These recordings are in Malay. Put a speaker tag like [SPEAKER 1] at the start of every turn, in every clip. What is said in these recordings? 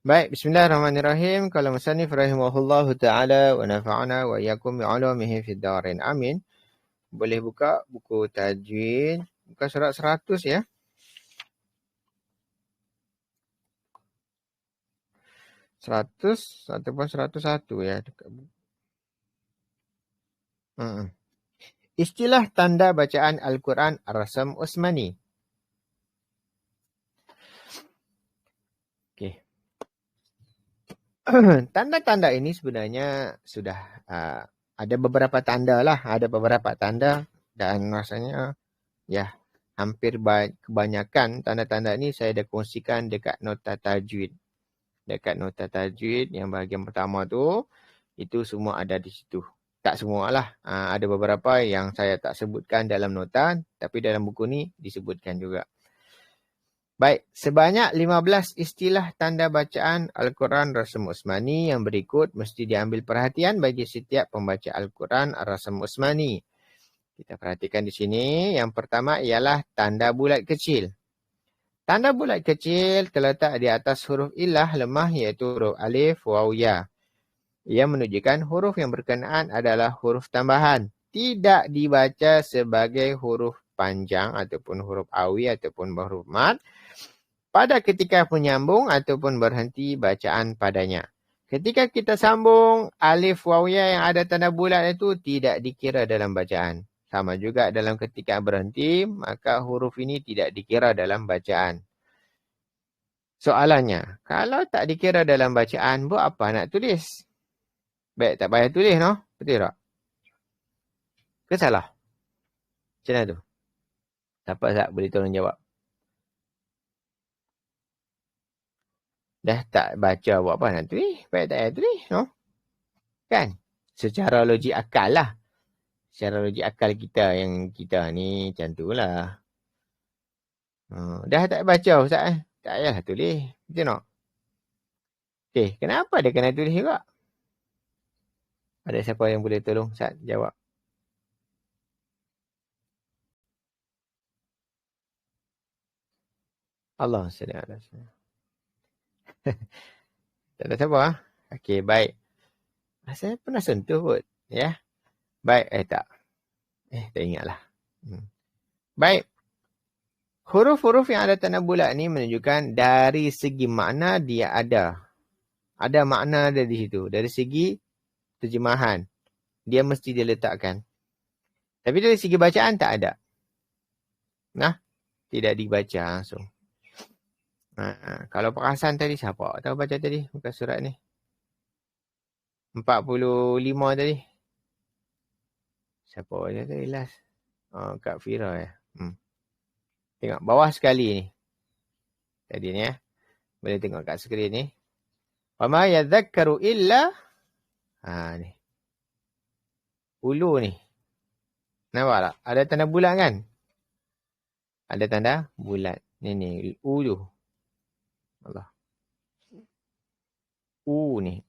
[SPEAKER 1] Baik, bismillahirrahmanirrahim. Kalau musannif rahimahullahu ta'ala wa nafa'ana wa iyyakum bi'ulumihi fid dharain. Amin. Boleh buka buku tajwid, buka surat 100 ya. 100 ataupun 101 ya. Istilah tanda bacaan Al-Quran Ar-Rasam Utsmani. Okey. Tanda-tanda ini sebenarnya sudah ada beberapa tanda lah. Ada beberapa tanda dan rasanya ya hampir kebanyakan tanda-tanda ni saya dah kongsikan dekat nota tajwid. Dekat nota tajwid yang bahagian pertama tu, itu semua ada di situ. Tak semualah. Ada beberapa yang saya tak sebutkan dalam nota, tapi dalam buku ni disebutkan juga. Baik, sebanyak 15 istilah tanda bacaan Al-Quran Rasam Utsmani yang berikut mesti diambil perhatian bagi setiap pembaca Al-Quran Rasam Utsmani. Kita perhatikan di sini. Yang pertama ialah tanda bulat kecil. Tanda bulat kecil terletak di atas huruf ilah lemah iaitu huruf alif, waw, ya. Ia menunjukkan huruf yang berkenaan adalah huruf tambahan. Tidak dibaca sebagai huruf panjang ataupun huruf awi ataupun huruf mad pada ketika penyambung ataupun berhenti bacaan padanya. Ketika kita sambung, alif waw ya yang ada tanda bulat itu tidak dikira dalam bacaan. Sama juga dalam ketika berhenti, maka huruf ini tidak dikira dalam bacaan. Soalannya, kalau tak dikira dalam bacaan, buat apa nak tulis? Baik, tak payah tulis, no? Betul tak? Ke salah? Macam mana tu? Siapa tak boleh tolong jawab? Dah tak baca, buat apa nak tulis? Baik tak payah tulis, no? Kan? Secara logik akal lah. Secara logik akal kita yang kita ni macam tu lah. Dah tak baca Ustaz tak payahlah tulis. Betul tak? Okay, kenapa dia kena tulis juga? Ada siapa yang boleh tolong Ustaz jawab? Allah SWT. Tak ada siapa? Okey, baik. Saya pernah sentuh kot. Ya. Baik, tak. Tak ingatlah. Baik. Huruf-huruf yang ada tanda bulat ni menunjukkan dari segi makna dia ada. Ada makna ada di situ. Dari segi terjemahan, dia mesti diletakkan. Tapi dari segi bacaan tak ada. Nah, tidak dibaca langsung. Kalau perasan tadi, siapa tahu baca tadi bukan surat ni? 45 tadi. Siapa baca tadi last? Kak Fira ya. Tengok bawah sekali ni. Tadi ni ya. Boleh tengok kat skrin ni. Wa ma yadhakkaru illa ni. Ulu ni. Nampak tak? Ada tanda bulat kan? Ada tanda bulat. Ni ulu. Allah. Ni.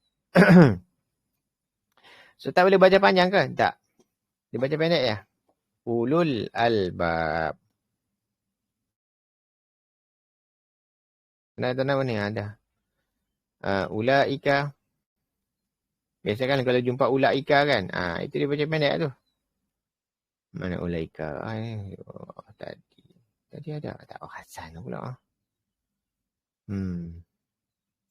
[SPEAKER 1] So tak boleh baca panjang ke? Tak. Dia baca pendek ya. Ulul albab. Tanda-tanda mana yang ada? Ulaika. Biasa kan kalau jumpa ulaika kan. Itu dia baca pendek tu. Mana ulaika? Tadi ada. Tak perasan pula.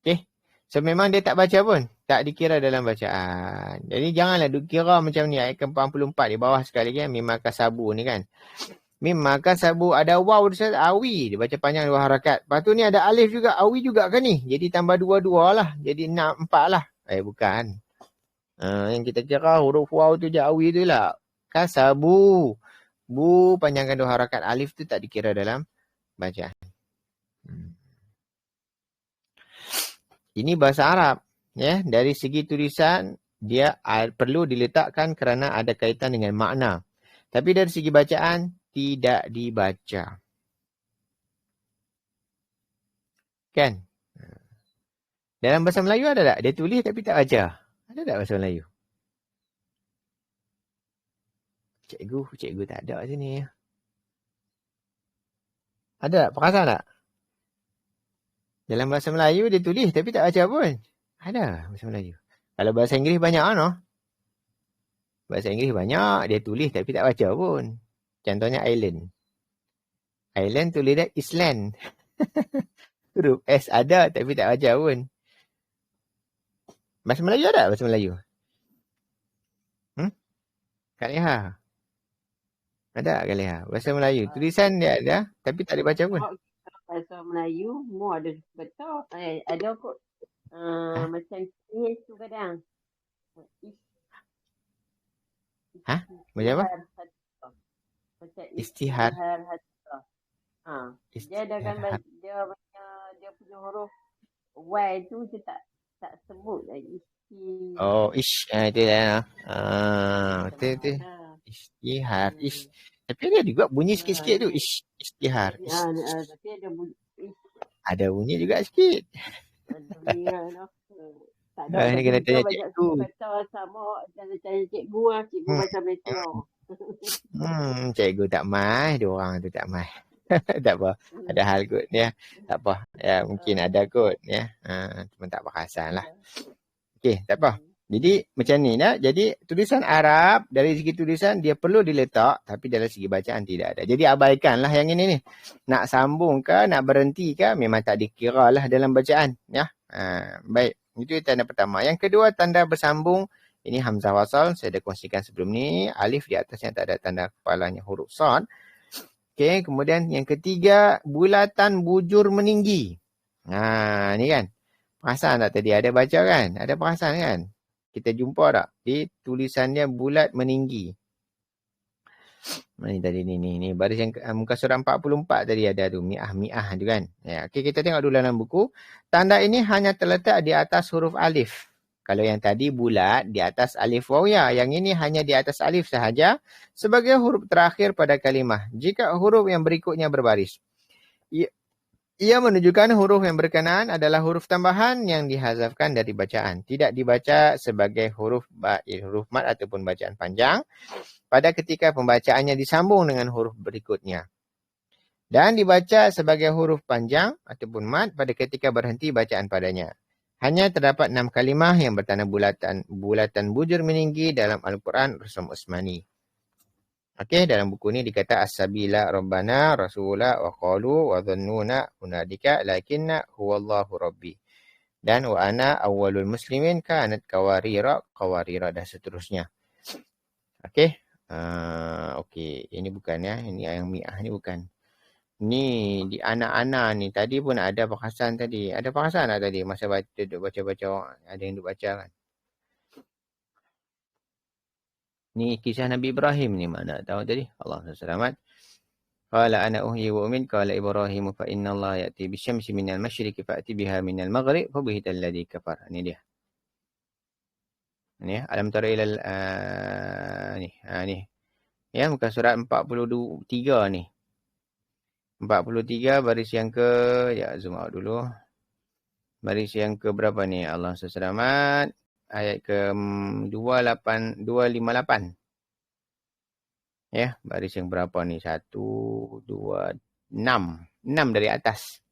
[SPEAKER 1] Okay. So memang dia tak baca pun. Tak dikira dalam bacaan. Jadi janganlah dikira macam ni. Ayat ke-44 di bawah sekali kan. Mimma kasabu ni kan. Mimma kasabu ada waw di sana. Awi. Dia baca panjang 2 harakat. Lepas tu ni ada alif juga. Awi juga kan ni. Jadi tambah 2 lah. Jadi 4 lah. Bukan. Yang kita kira huruf waw tu je awi tu lah. Kasabu. Bu panjangkan 2 harakat. Alif tu tak dikira dalam bacaan. Ini bahasa Arab. Ya, dari segi tulisan, dia perlu diletakkan kerana ada kaitan dengan makna. Tapi dari segi bacaan, tidak dibaca. Kan? Dalam bahasa Melayu ada tak? Dia tulis tapi tak baca. Ada tak bahasa Melayu? Cikgu tak ada sini. Ada tak? Perasan tak? Dalam bahasa Melayu dia tulis tapi tak baca pun. Ada bahasa Melayu. Kalau bahasa Inggeris banyak no. Bahasa Inggeris banyak, dia tulis tapi tak baca pun. Contohnya island. Island tulis dia Island. Huruf S ada tapi tak baca pun. Bahasa Melayu ada bahasa Melayu? Kak Leha. Ada Kak Leha. Bahasa Melayu. Tulisan dia ada tapi tak dibaca pun.
[SPEAKER 2] Bahasa Melayu, mu ada betul. Ada kot. Macam ni tu kadang.
[SPEAKER 1] Macam apa?
[SPEAKER 2] Macam
[SPEAKER 1] Istihar.
[SPEAKER 2] Dia ada kan dia punya huruf Y tu dia tak sebut lagi.
[SPEAKER 1] Oh, ish. Itu dah. Betul. Istihar. Ish. Tapi ada juga bunyi sikit-sikit tu. Ish. Istihar. Ish.
[SPEAKER 2] Tapi ada bunyi ish.
[SPEAKER 1] Ada bunyi juga sikit.
[SPEAKER 2] Ada bunyi tak ada.
[SPEAKER 1] Ini kena tanya cikgu.
[SPEAKER 2] Kata sama dan tanya cikgu lah. Cikgu bahasa Malaysia.
[SPEAKER 1] Cikgu tak mai. Diorang tu tak mai. Tak apa. Ada hal kot ya. Tak apa. Ya, mungkin ada kot ya. Cuma tak perasan lah. Okey, tak apa. Jadi macam ni nak. Jadi tulisan Arab dari segi tulisan dia perlu diletak tapi dari segi bacaan tidak ada. Jadi abaikanlah yang ini ni. Nak sambung ke, nak berhenti ke memang tak dikira lah dalam bacaan ya. Baik. Itu tanda pertama. Yang kedua tanda bersambung. Ini hamzah wasal. Saya dah kongsikan sebelum ni. Alif di atasnya tak ada tanda kepalanya huruf shad. Okey, kemudian yang ketiga bulatan bujur meninggi. Ni kan. Perasan tak tadi ada baca kan? Ada perasan kan? Kita jumpa tak? Di tulisannya bulat meninggi. Ni tadi ni. Baris yang muka surah 44 tadi ada tu. Mi'ah tu kan. Ya, okey, kita tengok dulu dalam buku. Tanda ini hanya terletak di atas huruf alif. Kalau yang tadi bulat di atas alif waw ya. Yang ini hanya di atas alif sahaja. Sebagai huruf terakhir pada kalimah. Jika huruf yang berikutnya berbaris. Ia menunjukkan huruf yang berkenaan adalah huruf tambahan yang dihazafkan dari bacaan. Tidak dibaca sebagai huruf mat ataupun bacaan panjang pada ketika pembacaannya disambung dengan huruf berikutnya. Dan dibaca sebagai huruf panjang ataupun mat pada ketika berhenti bacaan padanya. Hanya terdapat 6 kalimah yang bertanda bulatan bujur meninggi dalam Al-Quran Rusum Usmani. Okey, dalam buku ni dikata as-sabila rabbana rasula wa qalu wa dhannuna hunadika lakinna huwallahu rabbi. Dan wa ana awwalul muslimin kanat qawarira dan seterusnya. Okey. Okey, ini bukan ya. Ini yang mi'ah ni bukan. Ni di anak-anak ni tadi pun ada perkasan tadi. Ada perkasan tak tadi masa baca-baca ada yang duk baca kan? Ni kisah Nabi Ibrahim ni mana tahu tadi. Allah selamat. Qala ana uhyi wa umin qala Ibrahim fa inna Allah ya'ti bisyamsi minal masyriqi fa'ti biha minal maghrib fa bihita alladhi kafar. Ini dia. Ni alam tara ilal ni. Ya muka surat 43 ni. 43 baris yang ke zoom out dulu. Baris yang ke berapa ni? Allah selamat. Ayat ke 258. Ya, baris yang berapa ni? 1, 2, 6. 6 dari atas.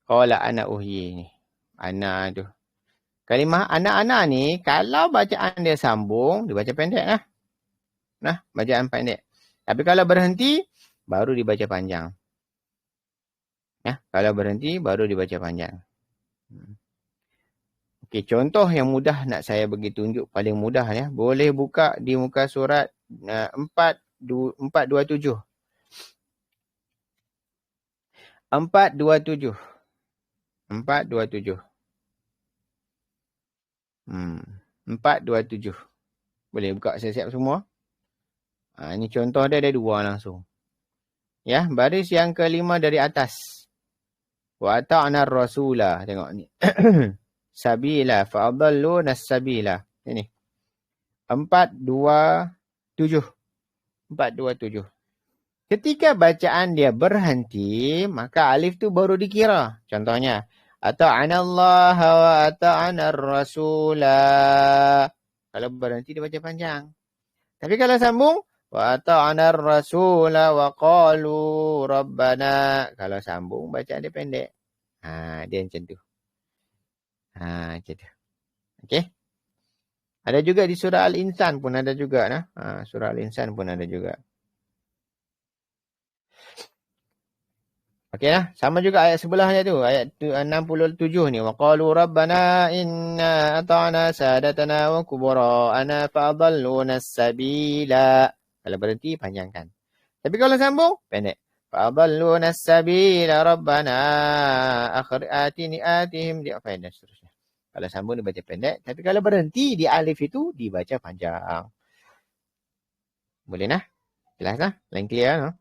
[SPEAKER 1] Qala ana uhyi ni. Ana tu. Kalimah ana ni, kalau bacaan dia sambung, dibaca pendek lah. Nah, bacaan pendek. Tapi kalau berhenti, baru dibaca panjang. Ya, kalau berhenti, baru dibaca panjang. Okey, contoh yang mudah nak saya bagi tunjuk, paling mudah ya. Boleh buka di muka surat 427. 427. 427. 427. Boleh buka siap-siap semua. Ini contoh dia ada 2 langsung. Ya, baris yang kelima dari atas. Wa ta'na rasula. Tengok ni. Sabila fa'adallu nas-sabila. Ini. 427. Ketika bacaan dia berhenti, maka alif tu baru dikira. Contohnya, ata'anallaha wa ata'anar rasula. Kalau berhenti dia baca panjang. Tapi kalau sambung, wa ata'anar rasula wa qalu rabbana. Kalau sambung bacaan dia pendek. Dia macam tu. Macam tu. Okey. Ada juga di surah Al-Insan pun ada juga. Surah Al-Insan pun ada juga. Okey lah. Sama juga ayat sebelahnya tu. Ayat 67 ni. Wa qalu rabbana inna ata'na sadatana wa kubara'ana fa'adalluna as-sabila. Kalau berhenti, panjangkan. Tapi kalau sambung, pendek. Fa'adalluna as-sabila rabbana atihim dan seterusnya. Kalau sambung dibaca pendek. Tapi kalau berhenti di alif itu, dibaca panjang. Boleh nah? Jelas nah? Lain clear no?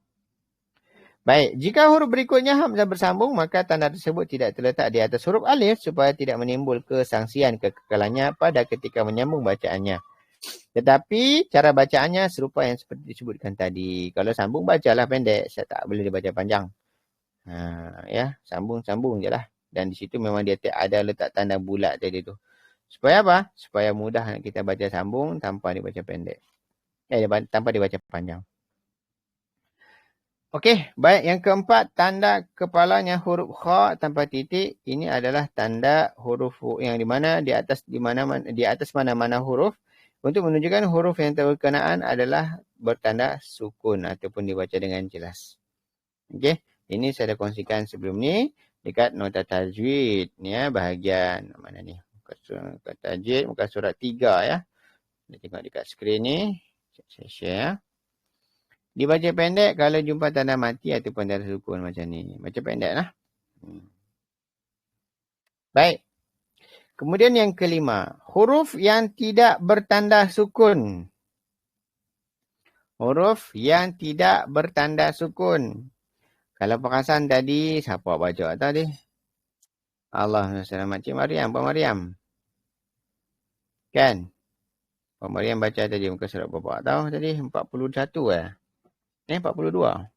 [SPEAKER 1] Baik, jika huruf berikutnya hamzah bersambung, maka tanda tersebut tidak terletak di atas huruf alif supaya tidak menimbul kesangsian kekekalannya pada ketika menyambung bacaannya. Tetapi cara bacaannya serupa yang seperti disebutkan tadi. Kalau sambung, bacalah pendek. Saya tak boleh dibaca panjang. Ya, sambung-sambung je lah. Dan di situ memang dia ada letak tanda bulat tadi tu. Supaya apa? Supaya mudah nak kita baca sambung tanpa dibaca pendek. Tanpa dibaca panjang. Okey, baik. Yang keempat, tanda kepalanya huruf kha tanpa titik. Ini adalah tanda huruf yang di mana di atas mana-mana huruf untuk menunjukkan huruf yang berkenaan adalah bertanda sukun ataupun dibaca dengan jelas. Okey, ini saya dah kongsikan sebelum ni dekat nota tajwid ni ya, bahagian mana ni? Muka tajwid, muka surat 3 ya. Kita tengok dekat skrin ni. Saya share ya. Dibaca pendek kalau jumpa tanda mati ataupun tanda sukun macam ni. Baca pendek lah. Baik. Kemudian yang kelima. Huruf yang tidak bertanda sukun. Huruf yang tidak bertanda sukun. Kalau perasan tadi, siapa baca tadi? Allahumma salli ala Makcik Maryam, Pak Maryam. Kan? Pak Maryam baca tadi muka surat berapa tahu tadi? 41 eh. 42.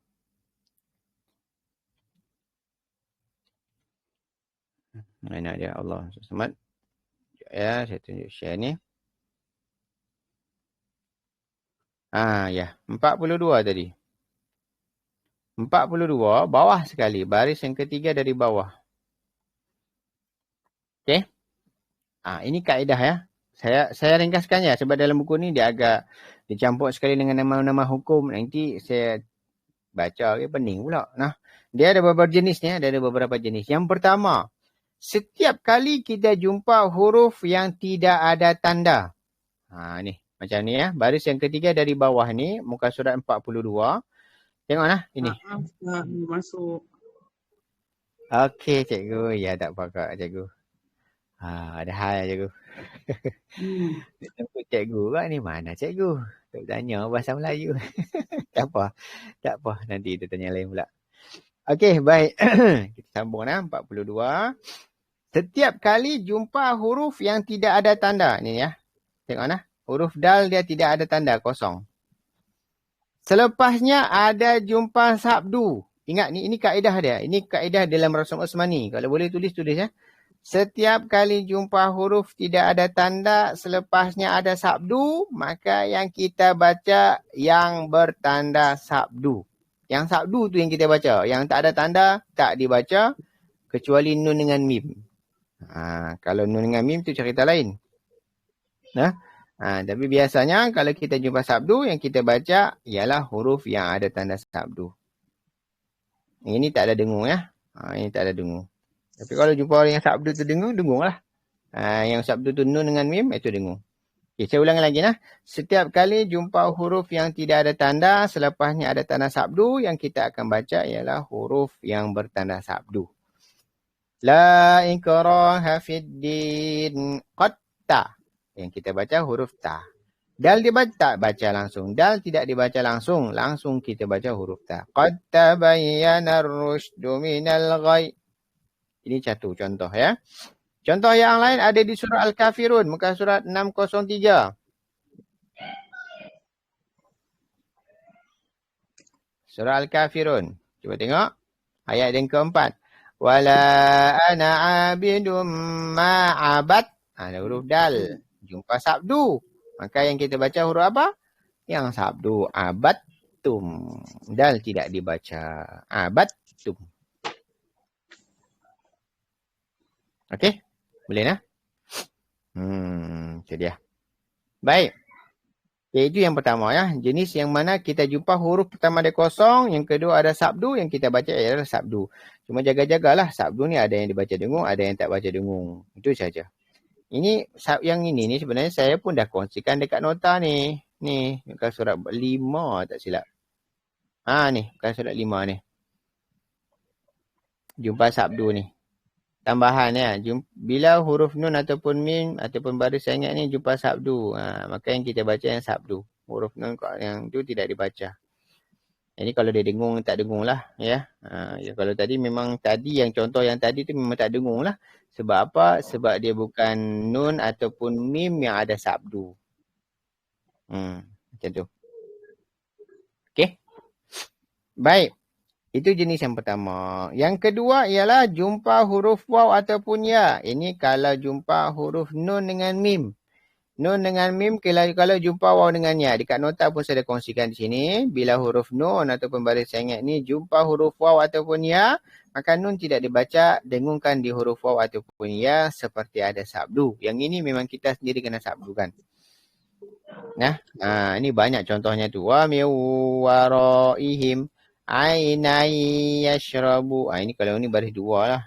[SPEAKER 1] Mana dia Allah Selamat. Ya, saya tunjuk share ni. Ya. 42 tadi. 42, bawah sekali. Baris yang ketiga dari bawah. Okey. Ini kaedah ya. Saya ringkaskan ya. Sebab dalam buku ni dia agak dicampur sekali dengan nama-nama hukum. Nanti saya baca pening pula. Dia ada beberapa jenis ni. Ada beberapa jenis. Yang pertama, setiap kali kita jumpa huruf yang tidak ada tanda. Ni. Macam ni ya. Baris yang ketiga dari bawah ni. Muka surat 42. Tengok lah. Ini.
[SPEAKER 3] Masuk.
[SPEAKER 1] Okey cikgu. Ya tak apa kak cikgu. Ada hal cikgu. Cikgu kan ni mana cikgu? Tak tanya bahasa Melayu. Tak apa. Nanti kita tanya lain pula. Okey, baik. Kita sambung 42. Setiap kali jumpa huruf yang tidak ada tanda. Ni ya. Tengok nah. Huruf dal dia tidak ada tanda, kosong. Selepasnya ada jumpa sabdu. Ingat ini kaedah dia. Ini kaedah dalam Rasam Osmani. Kalau boleh tulis ya. Setiap kali jumpa huruf tidak ada tanda, selepasnya ada sabdu, maka yang kita baca yang bertanda sabdu. Yang sabdu tu yang kita baca. Yang tak ada tanda, tak dibaca, kecuali nun dengan mim. Kalau nun dengan mim tu cerita lain. Tapi biasanya kalau kita jumpa sabdu, yang kita baca ialah huruf yang ada tanda sabdu. Ini tak ada dengung ya. Ini tak ada dengung. Tapi kalau jumpa orang yang sabdu tu dengung lah. Yang sabdu tu nun dengan mim, itu dengung. Okay, saya ulang lagi nah. Setiap kali jumpa huruf yang tidak ada tanda, selepasnya ada tanda sabdu, yang kita akan baca ialah huruf yang bertanda sabdu. La ikraha fid din. Qad ta. Yang kita baca huruf ta. Dal dibaca, baca langsung. Dal tidak dibaca langsung. Langsung kita baca huruf ta. Qad tabayyana ar-rusydu minal ghayy. Ini satu contoh ya. Contoh yang lain ada di surah Al-Kafirun. Muka surat 603. Surah Al-Kafirun. Cuba tengok. Ayat yang keempat. Wala ana abidum ma'abad. Ada huruf dal. Jumpa sabdu. Maka yang kita baca huruf apa? Yang sabdu. Abadtum. Dal tidak dibaca. Abadtum. Okey? Boleh nah? Itu dia. Baik. Itu yang pertama ya. Jenis yang mana kita jumpa huruf pertama ada kosong, yang kedua ada sabdu, yang kita baca ialah sabdu. Cuma jaga-jagalah, sabdu ni ada yang dibaca dengung, ada yang tak baca dengung. Itu saja. Ini yang ini ni sebenarnya saya pun dah kongsikan dekat nota ni. Ni, bukan surat 5 tak silap. Ni, bukan surat 5 ni. Jumpa sabdu ni. Tambahan ya. Bila huruf nun ataupun mim ataupun baris sangat ni jumpa sabdu. Maka yang kita baca yang sabdu. Huruf nun yang tu tidak dibaca. Ini kalau dia dengung tak dengung lah ya. Kalau tadi memang tadi yang contoh yang tadi tu memang tak dengung lah. Sebab apa? Sebab dia bukan nun ataupun mim yang ada sabdu. Macam tu. Okey. Baik. Itu jenis yang pertama. Yang kedua ialah jumpa huruf waw ataupun ya. Ini kalau jumpa huruf nun dengan mim. Nun dengan mim kalau jumpa waw dengan ya. Dekat nota pun saya dah kongsikan di sini. Bila huruf nun ataupun baris sangat ni jumpa huruf waw ataupun ya, maka nun tidak dibaca, dengungkan di huruf waw ataupun ya seperti ada sabdu. Yang ini memang kita sendiri kena sabdukan. Ini banyak contohnya tu. Wa min waraihim ainai yashrabu. Ini kalau ni baris dua lah.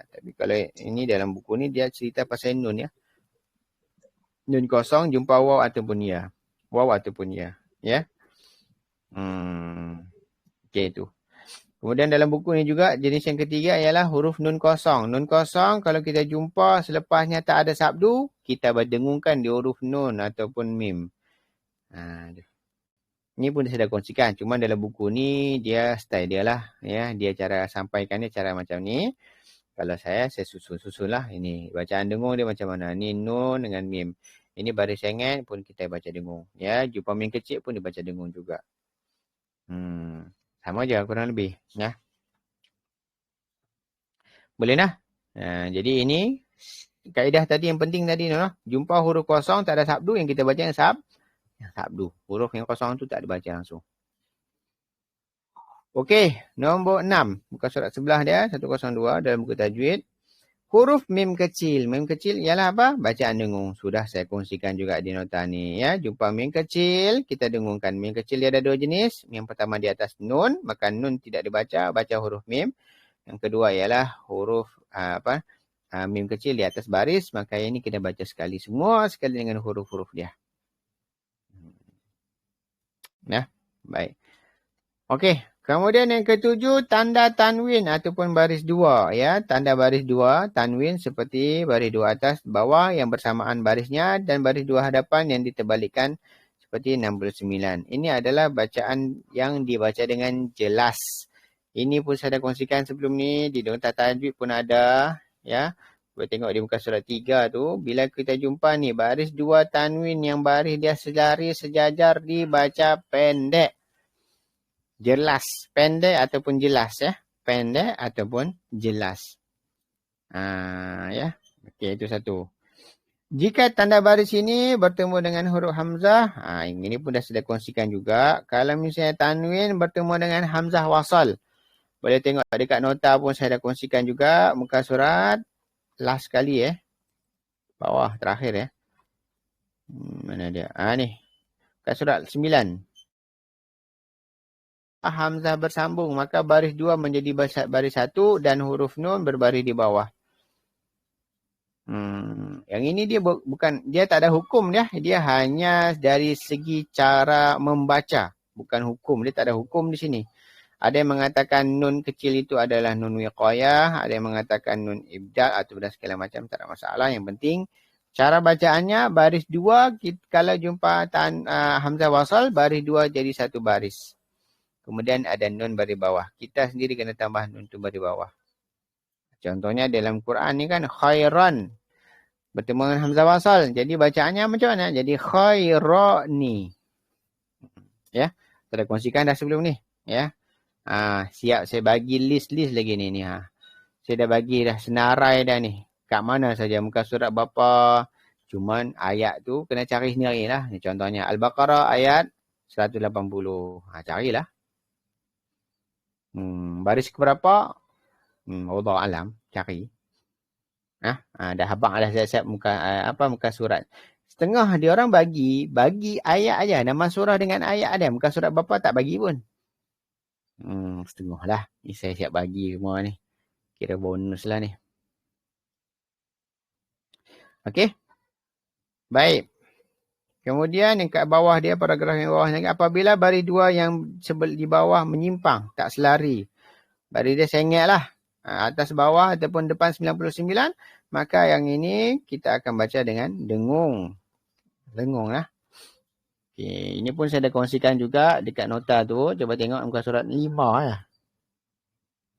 [SPEAKER 1] Tapi kalau ini dalam buku ni dia cerita pasal nun ya. Nun kosong jumpa waw ataupun ya. Waw ataupun ya. Ya. Okey tu. Kemudian dalam buku ni juga jenis yang ketiga ialah huruf nun kosong. Nun kosong kalau kita jumpa selepasnya tak ada sabdu, kita berdengungkan di huruf nun ataupun mim. Ni pun saya dah kongsikan. Cuma dalam buku ni dia style dia lah. Ya, dia cara sampaikannya cara macam ni. Kalau saya susun lah. Ini bacaan dengung dia macam mana. Ni nun dengan mim. Ini baris sangat pun kita baca dengung. Ya, jumpa mim kecil pun dibaca dengung juga. Sama je kurang lebih. Ya. Boleh nah? Jadi ini kaedah tadi yang penting tadi. Jumpa huruf kosong tak ada sabdu yang kita baca yang sabdu. Huruf yang kosong tu tak dibaca langsung. Okey, nombor 6. Buka surat sebelah dia, 102 dalam buku tajwid. Huruf mim kecil. Mim kecil ialah apa? Bacaan dengung. Sudah saya kongsikan juga di nota ni. Ya. Jumpa mim kecil, kita dengungkan. Mim kecil dia ada dua jenis. Yang pertama di atas nun, maka nun tidak dibaca, baca huruf mim. Yang kedua ialah huruf mim kecil di atas baris, maka ini kita baca sekali. Semua sekali dengan huruf-huruf dia. Ya, baik. Okey, kemudian yang ketujuh tanda tanwin ataupun baris dua ya. Tanda baris dua, tanwin seperti baris dua atas bawah yang bersamaan barisnya dan baris dua hadapan yang diterbalikkan seperti 69. Ini adalah bacaan yang dibaca dengan jelas. Ini pun saya dah kongsikan sebelum ni di nota tajwid pun ada ya. Boleh tengok di muka surat 3 tu. Bila kita jumpa ni baris dua tanwin yang baris dia sejajar dibaca pendek. Jelas. Pendek ataupun jelas ya. Pendek ataupun jelas. Ya. Okey, itu satu. Jika tanda baris ini bertemu dengan huruf hamzah. Ini pun dah saya kongsikan juga. Kalau misalnya tanwin bertemu dengan hamzah wasal. Boleh tengok dekat nota pun saya dah kongsikan juga. Muka surat. Last sekali bawah terakhir ya. Mana dia? Ni. Kat surat 9. Hamzah bersambung. Maka baris 2 menjadi baris 1 dan huruf nun berbaris di bawah. Yang ini dia bukan, dia tak ada hukum dia. Dia hanya dari segi cara membaca. Bukan hukum. Dia tak ada hukum di sini. Ada yang mengatakan nun kecil itu adalah nun wiqayah. Ada yang mengatakan nun ibdal atau segala macam. Tak ada masalah. Yang penting cara bacaannya baris 2. Kalau jumpa hamzah wasal, baris 2 jadi satu baris. Kemudian ada nun baris bawah. Kita sendiri kena tambah nun tu baris bawah. Contohnya dalam Quran ni kan khairan. Bertemu dengan hamzah wasal. Jadi bacaannya macam mana? Jadi khairani. Ya. Saya dah kongsikan dah sebelum ni. Ya. Siap saya bagi list-list lagi ni. Saya dah bagi dah senarai dah ni. Kat mana saja muka surat berapa. Cuman ayat tu kena cari sendiri lah. Ni contohnya Al-Baqarah ayat 180. Carilah. Baris keberapa? Allah alam. Cari. Dah habaq dah siap-siap muka surat. Setengah dia orang bagi ayat aja, nama surah dengan ayat ada. Muka surat berapa tak bagi pun. Setengah lah. Ni saya siap bagi semua ni. Kira bonus lah ni. Okey. Baik. Kemudian yang kat bawah dia, paragraf yang bawah ni, apabila baris dua yang di bawah menyimpang, tak selari. Baris dia sengit lah. Atas bawah ataupun depan 99, maka yang ini kita akan baca dengan dengung. Dengung lah. Okay. Ini pun saya dah kongsikan juga dekat nota tu. Cuba tengok muka surat 5 lah.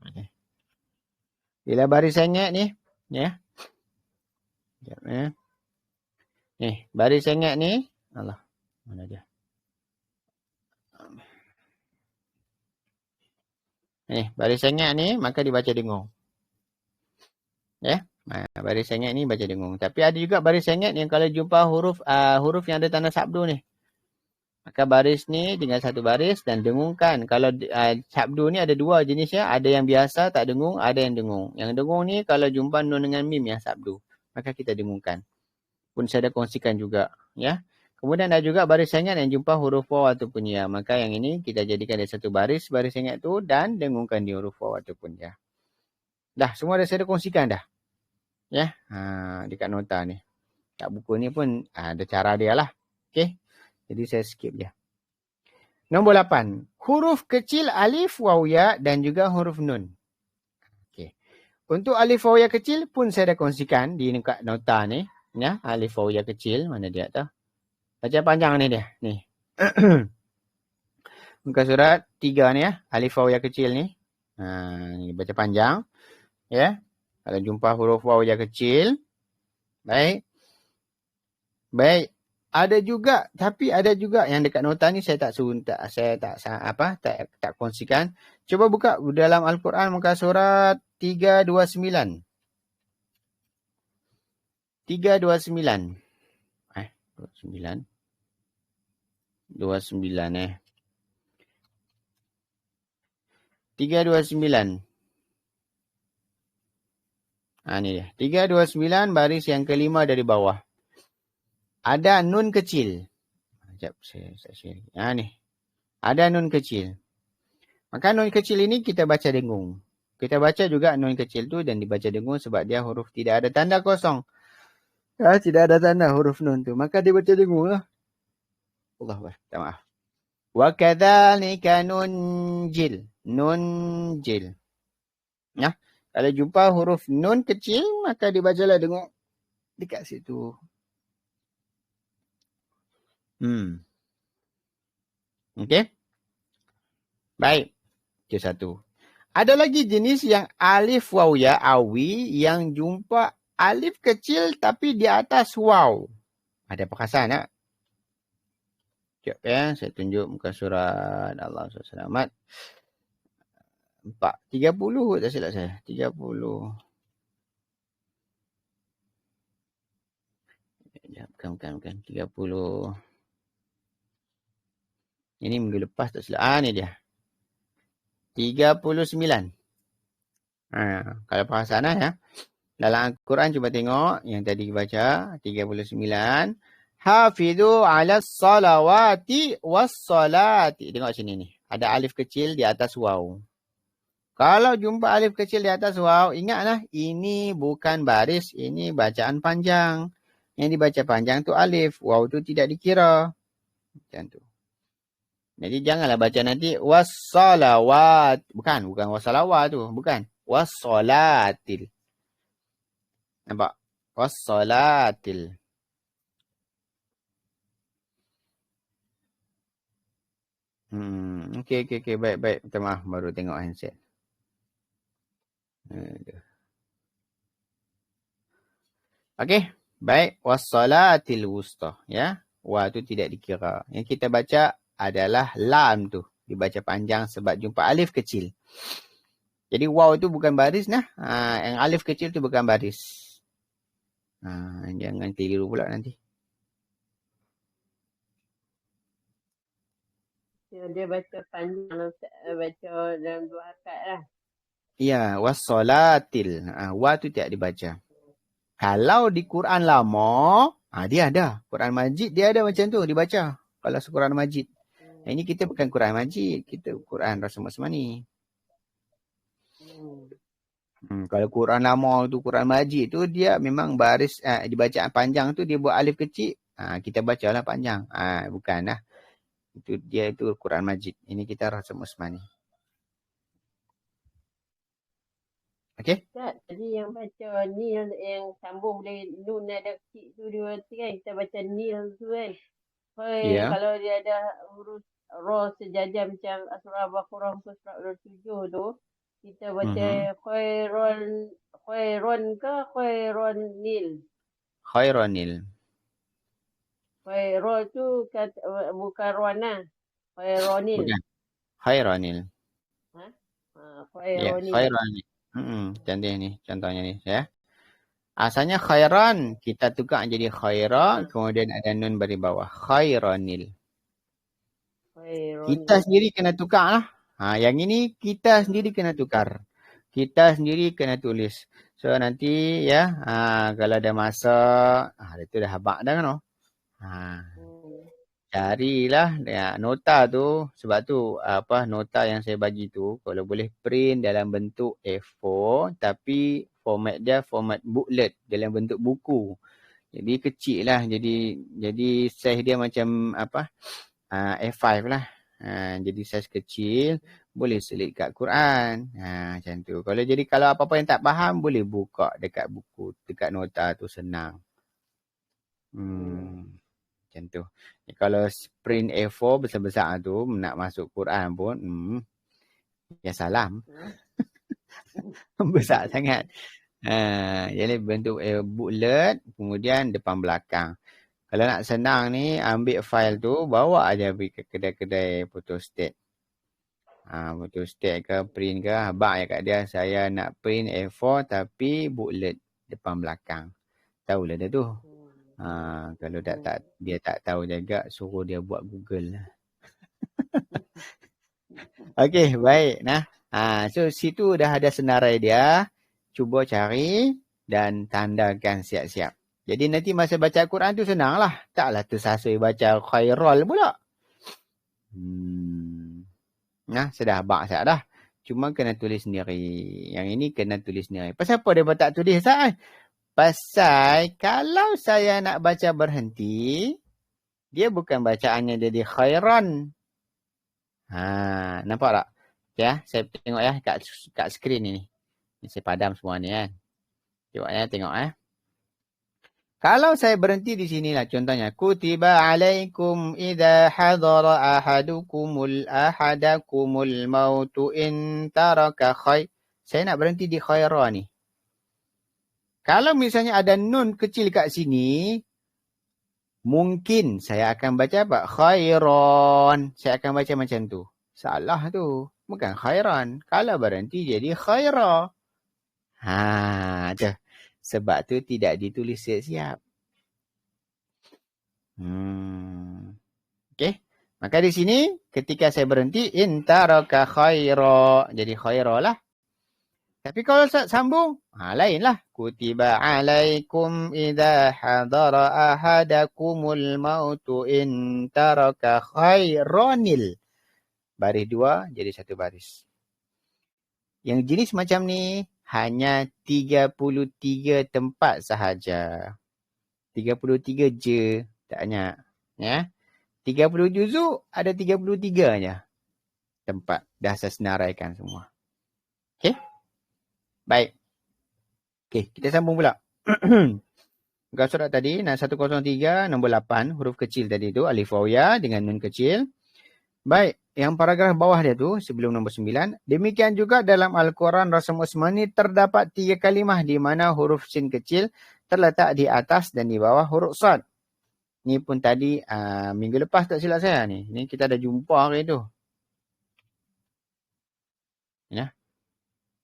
[SPEAKER 1] Okay. Bila baris sengit ni. Ya. Ni, baris sengit ni. Allah. Mana dia? Ni, baris sengit ni maka dibaca dengung. Ya. Baris sengit ni baca dengung. Tapi ada juga baris sengit yang kalau jumpa huruf yang ada tanda sabdu ni. Maka baris ni tinggal satu baris dan dengungkan. Kalau sabdu ni ada dua jenisnya. Ada yang biasa tak dengung, ada yang dengung. Yang dengung ni kalau jumpa nun dengan mim yang sabdu. Maka kita dengungkan. Pun saya dah kongsikan juga. Ya. Kemudian ada juga baris sengit yang jumpa huruf waw ataupun ya. Maka yang ini kita jadikan dari satu baris sengit tu dan dengungkan di huruf waw ataupun ya. Dah, semua dah saya dah kongsikan dah. Ya, dekat nota ni. Kat buku ni pun ada cara dia lah. Okey. Jadi saya skip dia. Nombor 8. Huruf kecil alif, waw, ya dan juga huruf nun. Okey. Untuk alif, waw, ya kecil pun saya dah kongsikan di dekat nota ni. Ya, alif, waw, ya kecil. Mana dia tu? Baca panjang ni dia. Ni. Muka surat 3 ni ya. Alif, waw, ya kecil ni. Ni baca panjang. Ya. Kalau jumpa huruf waw, ya kecil. Baik. Baik. Ada juga, tapi ada juga yang dekat nota ni saya tak kongsikan. Cuba buka dalam Al-Quran muka surat 329. 329. 29. 29 329. Ni dia. 329 baris yang kelima dari bawah. Ada nun kecil. Sekejap saya share. Ni. Ada nun kecil. Maka nun kecil ini kita baca dengung. Kita baca juga nun kecil tu dan dibaca dengung sebab dia huruf tidak ada tanda kosong. Tidak ada tanda huruf nun tu. Maka dia baca dengung lah. Allah, minta maaf. Wa kadzalika nunjil. Nunjil. Ya. Kalau jumpa huruf nun kecil, maka dibacalah dengung dekat situ. Okey. Baik. Itu satu. Ada lagi jenis yang alif waw ya awi yang jumpa alif kecil tapi di atas waw. Ada perkataan tak? Sekejap ya. Saya tunjuk muka surat Allah SWT. 30 tak silap saya. 30. Bukan. 30. Ini minggu lepas tak silap. Ni dia. 39. Kalau perasaan ya. Dalam Al-Quran cuba tengok. Yang tadi baca. 39. Hafidhu ala salawati wassalati. Tengok sini ni. Ada alif kecil di atas waw. Kalau jumpa alif kecil di atas waw. Ingatlah. Ini bukan baris. Ini bacaan panjang. Yang dibaca panjang tu alif. Waw tu tidak dikira. Macam tu. Jadi janganlah baca nanti wassalawat. Bukan wassalawat tu. Bukan. Wassalatil. Nampak? Wassalatil. Okey. Baik. Minta maaf. Baru tengok handset. Okey. Baik. Wassalatil wusta. Ya. Wa tu tidak dikira. Yang kita baca adalah lam tu. Dibaca panjang sebab jumpa alif kecil. Jadi waw tu bukan baris nah. Yang alif kecil tu bukan baris. Jangan keliru pula nanti.
[SPEAKER 2] Dia baca panjang. Baca dalam 2 harakat lah.
[SPEAKER 1] Ya. Wassalatil. Wa tu tidak dibaca.
[SPEAKER 4] Kalau di Quran lama, dia ada. Quran Majid dia ada macam tu dibaca. Kalau Quran Majid. Ini kita bukan Quran Majid, kita Quran Rasul Usmani. Kalau Quran lama tu, Quran Majid tu dia memang baris di bacaan panjang tu dia buat alif kecil. Kita bacalah panjang. Bukan lah. Itu Quran Majid. Ini kita Rasul Usmani. Okey?
[SPEAKER 2] Ustaz, tadi yang baca Nil yang sambung dari Nun ada kecil tu dia berarti kan kita baca Nil tu kan.
[SPEAKER 4] Ya.
[SPEAKER 2] Kalau dia ada huruf Ra sejajar macam surah Al-Baqarah surah 7 tu, kita baca khairon ke khairon Nil?
[SPEAKER 4] Khaironil.
[SPEAKER 2] Khairon tu bukan Rona. Khaironil.
[SPEAKER 4] Bukan. Khaironil. Ya,
[SPEAKER 2] Khaironil.
[SPEAKER 4] khaironil. Cantik ni, contohnya ni ya. Asalnya khairan, kita tukar jadi khaira, kemudian ada nun bagi bawah. Khaironil. Kita sendiri kena tukar lah. Yang ini kita sendiri kena tukar. Kita sendiri kena tulis. So nanti ya, kalau ada masa, itu dah habaq dah kan? Carilah nota tu. Sebab tu nota yang saya bagi tu kalau boleh print dalam bentuk A4 tapi format dia format booklet dalam bentuk buku. Jadi kecil lah. Jadi size dia macam A5 lah. Jadi saiz kecil boleh selit kat Quran. Macam tu. Kalau apa-apa yang tak faham boleh buka dekat buku, dekat nota tu senang. Macam tu. Kalau print A4 besar-besar tu nak masuk Quran pun ya salam. Besar sangat. Jadi bentuk booklet kemudian depan belakang. Kalau nak senang ni ambil file tu bawa aja pergi ke kedai-kedai photostat. Photostat ke print ke habaq je kat dia saya nak print A4 tapi booklet depan belakang. Tahulah dia tu. Kalau dia tak tahu juga suruh dia buat Google lah. Okey, baik nah. So situ dah ada senarai dia. Cuba cari dan tandakan siap-siap. Jadi nanti masa baca Quran tu senang lah. Taklah tersasui baca khairul pula. Sudah habaq siap dah. Cuma kena tulis sendiri. Yang ini kena tulis sendiri. Pasal apa dia tak tulis Ustaz? Pasal kalau saya nak baca berhenti, dia bukan bacaannya jadi khairan. Nampak tak? Ya, saya tengok ya kat skrin ni. Saya padam semua ni kan. Tengok ya. Kalau saya berhenti di sinilah contohnya. Kutiba alaikum idza hadara ahadakumul mautu in taraka khair. Saya nak berhenti di khaira ni. Kalau misalnya ada nun kecil kat sini, mungkin saya akan baca apa? Khairan. Saya akan baca macam tu. Salah tu. Bukan khairan. Kalau berhenti jadi khaira. Sebab tu tidak ditulis siap-siap. Okey. Maka di sini ketika saya berhenti intaraka khaira. Jadi khaira lah. Tapi kalau sambung, lainlah. Kutiba alaikum idza hadara ahadakumul mautu in taraka khairanil. Baris 2 jadi satu baris. Yang jenis macam ni hanya 33 tempat sahaja. 33 je, tak banyak. Ya. 30 juzuk ada 33 je tempat. Dah saya senaraikan semua. Okey? Baik. Okey, kita sambung pula. Muka surat tadi, 103, nombor 8, huruf kecil tadi tu, alif waw ya dengan nun kecil. Baik, yang paragraf bawah dia tu, sebelum nombor 9. Demikian juga dalam Al-Quran Rasul Usmani terdapat 3 kalimah di mana huruf sin kecil terletak di atas dan di bawah huruf sad. Ni pun tadi, minggu lepas tak silap saya ni. Ni kita dah jumpa hari tu. Ya.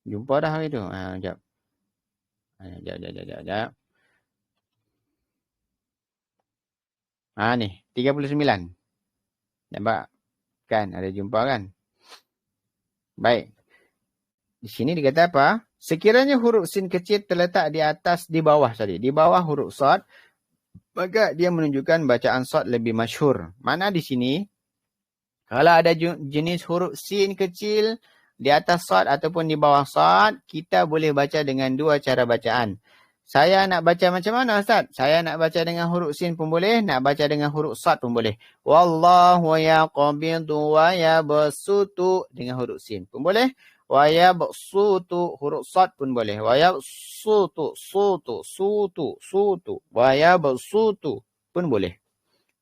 [SPEAKER 4] Jumpa dah hari tu. Sekejap. Sekejap. Ni, 39. Nampak? Kan, ada jumpa kan? Baik. Di sini dikata apa? Sekiranya huruf sin kecil terletak di bawah huruf sad, maka dia menunjukkan bacaan sad lebih masyhur. Mana di sini? Kalau ada jenis huruf sin kecil di atas sad ataupun di bawah sad, kita boleh baca dengan dua cara bacaan. Saya nak baca macam mana, Ustaz? Saya nak baca dengan huruf sin pun boleh, nak baca dengan huruf sad pun boleh. Wallahu yaqbidu wa yabsutu dengan huruf sin pun boleh. Wa yabsutu huruf sad pun boleh. Wa yabsutu sutu. Wa yabsutu pun boleh.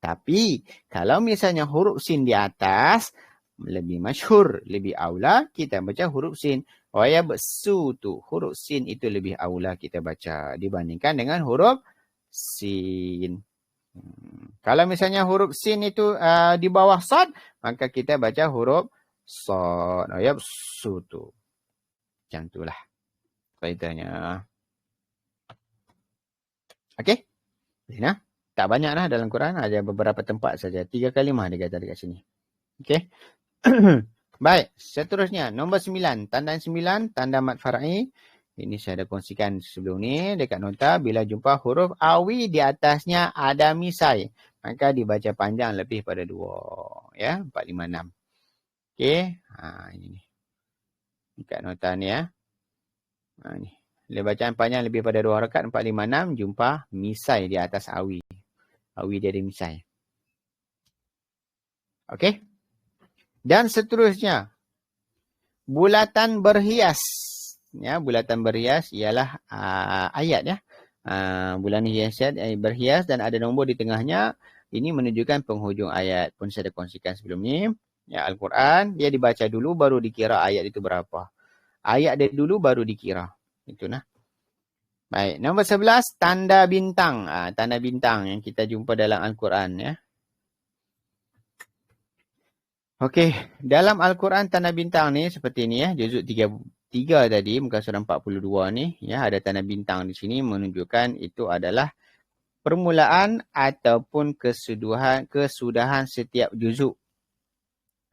[SPEAKER 4] Tapi kalau misalnya huruf sin di atas lebih masyhur, lebih aula kita baca huruf sin. Wa yabsutu huruf sin itu lebih aula kita baca dibandingkan dengan huruf sin. Kalau misalnya huruf sin itu di bawah sad, maka kita baca huruf sad. Wa yabsutu. Macam itulah kaitanya. Okey? Nah, tak banyaklah dalam Quran, ada beberapa tempat saja. 3 kalimah dia kata dekat sini. Okey. Baik, seterusnya nombor 9, tanda 9, tanda mad far'i. Ini saya dah kongsikan sebelum ni dekat nota. Bila jumpa huruf awi di atasnya ada misai, maka dibaca panjang lebih pada 2. Ya, 4, 5, 6. Okey. Ini ni. Dekat nota ni ya. Ni. Bila bacaan panjang lebih pada 2 harakat, 4, 5, 6, jumpa misai di atas awi. Awi dia ada misai. Okey. Dan seterusnya, bulatan berhias. Ya, bulatan berhias ialah ayat ya. Bulan hias berhias dan ada nombor di tengahnya. Ini menunjukkan penghujung ayat. Pun saya dah kongsikan sebelum ni. Ya, Al-Quran, dia dibaca dulu baru dikira ayat itu berapa. Ayat dia dulu baru dikira. Itu nah. Baik, nombor 11, tanda bintang. Tanda bintang yang kita jumpa dalam Al-Quran ya. Okey, dalam Al-Quran tanda bintang ni seperti ni ya, juzuk 3 tadi, muka surah 42 ni, ya, ada tanda bintang di sini menunjukkan itu adalah permulaan ataupun kesudahan setiap juzuk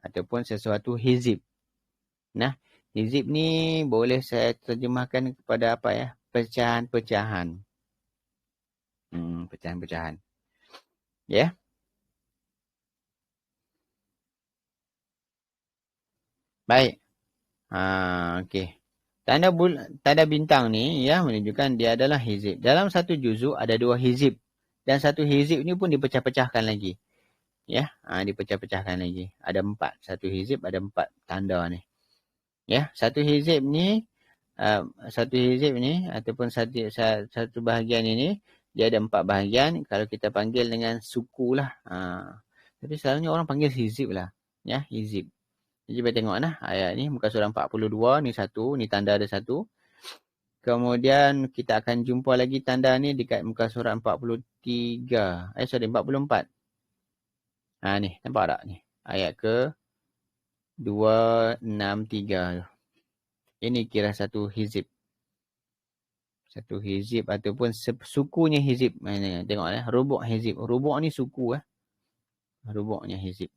[SPEAKER 4] ataupun sesuatu hizib. Nah, hizib ni boleh saya terjemahkan kepada apa ya? Pecahan-pecahan. Pecahan-pecahan. Ya. Baik. Okey. Tanda bintang ni ya menunjukkan dia adalah hizib. Dalam satu juzuk ada 2 hizib dan satu hizib ni pun dipecah-pecahkan lagi. Ya, dipecah-pecahkan lagi. Ada 4. Satu hizib ada 4 tanda ni. Ya, satu hizib ni ataupun satu bahagian ini dia ada 4 bahagian. Kalau kita panggil dengan suku lah. Tapi selalunya orang panggil hizib lah. Ya, hizib. Jadi kita tengok lah ayat ni muka surah 42 ni satu, ni tanda ada satu. Kemudian kita akan jumpa lagi tanda ni dekat muka surah 44. Ni nampak tak ni? Ayat ke 263. Ini kira satu hizib. Satu hizib ataupun sukunya hizib. Tengok lah, rubuk hizib. Rubuk ni suku rubuknya hizib.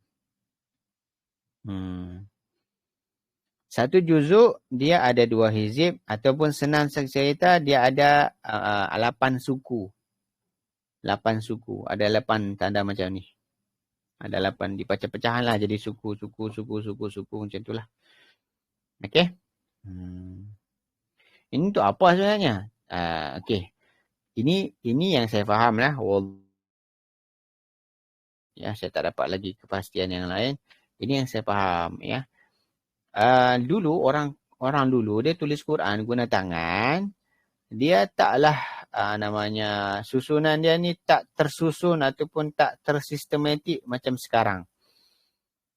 [SPEAKER 4] Satu juzuk dia ada 2 hizib ataupun senang cerita dia ada 8 suku. 8 suku. Ada 8 tanda macam ni. Ada 8 dipecah-pecahan lah jadi suku macam itulah. Okey. Ini untuk apa sebenarnya? Okey. Ini yang saya faham lah. Ya, saya tak dapat lagi kepastian yang lain. Ini yang saya faham ya. Dulu orang dulu dia tulis Quran guna tangan. Dia taklah susunan dia ni tak tersusun ataupun tak tersistematik macam sekarang.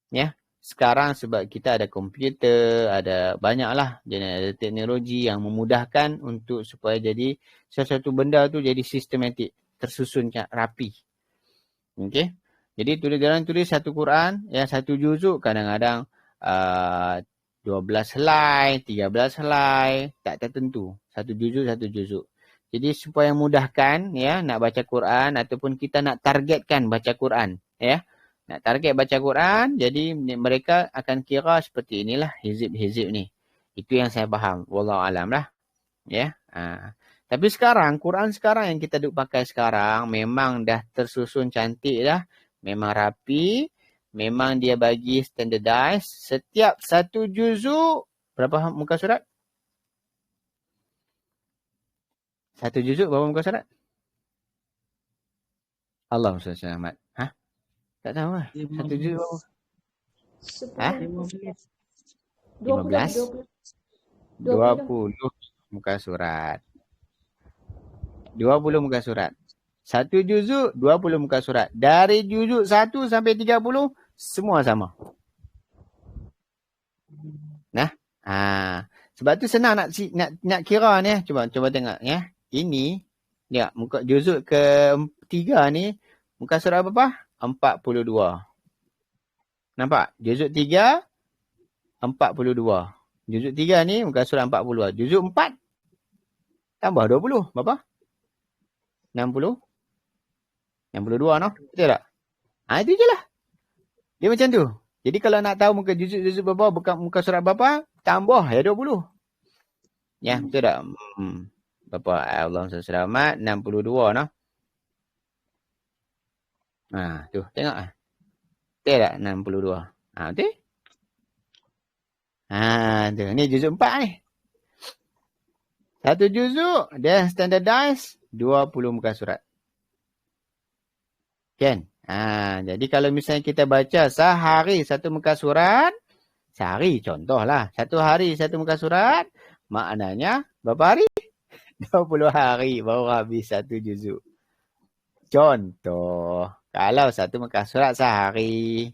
[SPEAKER 4] Ya. Sekarang sebab kita ada komputer, ada banyaklah ada teknologi yang memudahkan untuk supaya jadi sesuatu benda tu jadi sistematik, tersusun rapi. Okey. Jadi orang tulis satu Quran, ya satu juzuk kadang-kadang 12 helai, 13 helai, tak tertentu. Satu juzuk. Jadi supaya mudahkan ya nak baca Quran ataupun kita nak targetkan baca Quran, ya. Nak target baca Quran, jadi mereka akan kira seperti inilah hizib-hizib ni. Itu yang saya faham. Wallahu alam lah. Ya. Tapi sekarang, Quran sekarang yang kita duk pakai sekarang memang dah tersusun cantik dah. Memang rapi. Memang dia bagi standardized. Setiap satu juzuk, berapa muka surat? Satu juzuk berapa muka surat? Allah SWT. Tak tahu lah. Satu juzuk berapa? 15? 20 muka surat. 20 muka surat. Satu juzuk, 20 muka surat. Dari juzuk 1 sampai 30, semua sama. Nah, sebab tu senang nak kira ni. Cuba tengok ya. Ini, ya, muka juzuk ke-3 ni, muka surat berapa? 42. Nampak? Juzuk 3, 42. Juzuk 3 ni muka surat 42. Juzuk 4, tambah 20. Berapa? 60. 62 no? Betul tak? Itu je lah. Dia macam tu. Jadi kalau nak tahu muka juzuk berapa, bukan muka surat berapa, tambah ya 20. Ya, betul tak? Berapa? Allah SWT 62 no? Tu, tengok ah. Betul tak? 62. Betul? Tu. Ni juzuk 4 ni. Satu juzuk, dia standardized 20 muka surat. Kan? Jadi kalau misalnya kita baca sehari satu muka surat, sehari contohlah, satu hari satu muka surat, maknanya berapa hari? 20 hari baru habis satu juzuk. Contoh, kalau satu muka surat sehari.